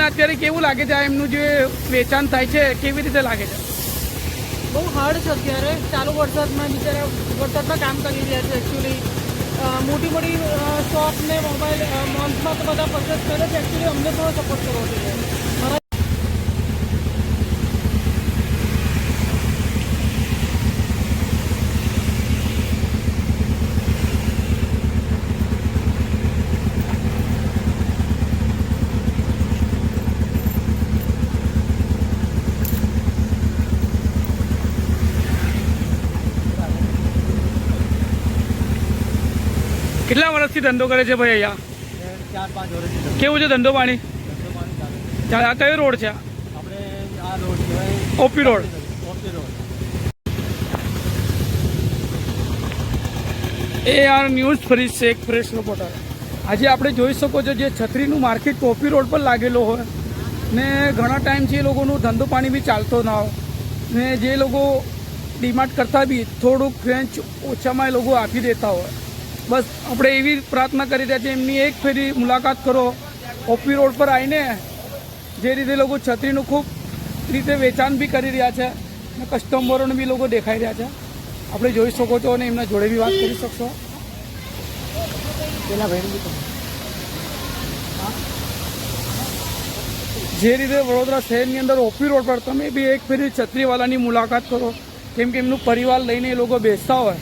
અત્યારે કેવું લાગે છે એમનું જે વેચાણ થાય છે કેવી રીતે લાગે છે? બહુ હાર્ડ છે અત્યારે ચાલુ વરસાદમાં બિચારા વરસાદમાં કામ કરી રહ્યા છે. એકચ્યુઅલી મોટી મોટી શોપ ને મોબાઈલ મોલ્સમાં તો બધા પરચેસ કરે છે. એકચ્યુઅલી અમને થોડો સપોર્ટ કરવો જોઈએ. કેટલા વર્ષથી ધંધો કરે છે ભાઈ અહીંયા? 4-5 વર્ષથી. કેવું છે ધંધો પાણી? આ કયો રોડ છે? આપણે આ રોડ કહેવાય OP road. OP road. AR news ફરી છે એક ફ્રેશ રિપોર્ટર. આજે આપણે જોઈ શકો છો જે છત્રીનું માર્કેટ ઓપી રોડ પર લાગેલો હોય ને ઘણા ટાઈમથી એ લોકોનું ધંધો પાણી બી ચાલતો ના હોય ને જે લોકો ડિમાન્ડ કરતા બી થોડુંક ફ્રેન્ચ ઓછામાં એ લોકો આપી દેતા હોય. બસ આપણે એવી પ્રાર્થના કરી રહ્યા છીએ એમની એક ફેરી મુલાકાત કરો. ઓપી રોડ પર આવીને જે રીતે લોકો છત્રીનું ખૂબ રીતે વેચાણ બી કરી રહ્યા છે અને કસ્ટમરોને બી લોકો દેખાઈ રહ્યા છે. આપણે જોઈ શકો છો અને એમના જોડે બી વાત કરી શકશો. પેલા ભાઈ જે રીતે વડોદરા શહેરની અંદર ઓપી રોડ પર તમે બી એક ફેરી છત્રીવાલાની મુલાકાત કરો, કેમ કે એમનું પરિવાર લઈને એ લોકો બેસતા હોય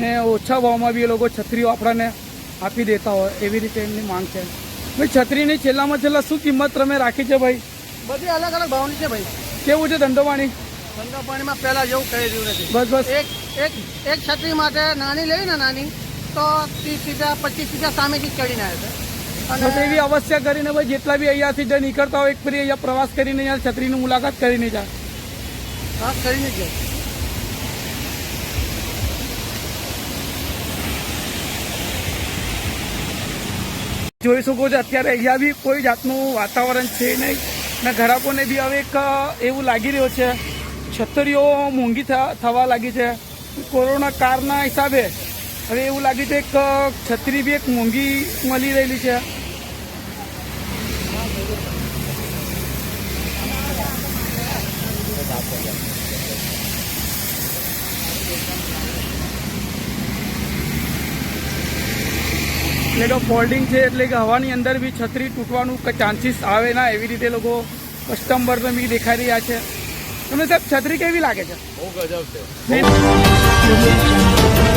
ને ઓછા ભાવમાં બી એ લોકો છત્રીઓ આપણને આપી દેતા હોય એવી રીતે એમની માંગ છે. ભાઈ છત્રીની છેલ્લામાં છેલ્લા શું કિંમત તમે રાખી છે ભાઈ? બધી અલગ અલગ ભાવની છે ભાઈ. કેવું છે ધંધો પાણી? ધંધો પાણીમાં પહેલા જેવું કહી રહ્યું નથી. બસ બસ એક છત્રી માટે નાની લઈ ને નાની તો 30,000 25,000 સામેથી ચડીને આવે છે. બસ એવી અવશ્ય કરીને ભાઈ જેટલા બી અહીંયાથી જે નીકળતા હોય એક ફરી અહીંયા પ્રવાસ કરીને અહીંયા છત્રીની મુલાકાત કરીને જાય. હા કરીને જ જોઈ શકો છો અત્યારે અહીંયા બી કોઈ જાતનું વાતાવરણ છે નહીં ને ગ્રાહકોને બી હવે એક એવું લાગી રહ્યું છે છત્રીઓ મોંઘી થવા લાગી છે. કોરોના કાળના હિસાબે હવે એવું લાગ્યું છે એક છત્રી બી એક મોંઘી મળી રહેલી છે. એટલે કે ફોલ્ડિંગ છે એટલે કે હવાની અંદર બી છત્રી તૂટવાનું ચાન્સીસ આવે ના એવી રીતે લોકો કસ્ટમરને બી દેખાઈ રહ્યા છે. તમને સાહેબ છત્રી કેવી લાગે છે? બહુ ગજબ છે. નહીં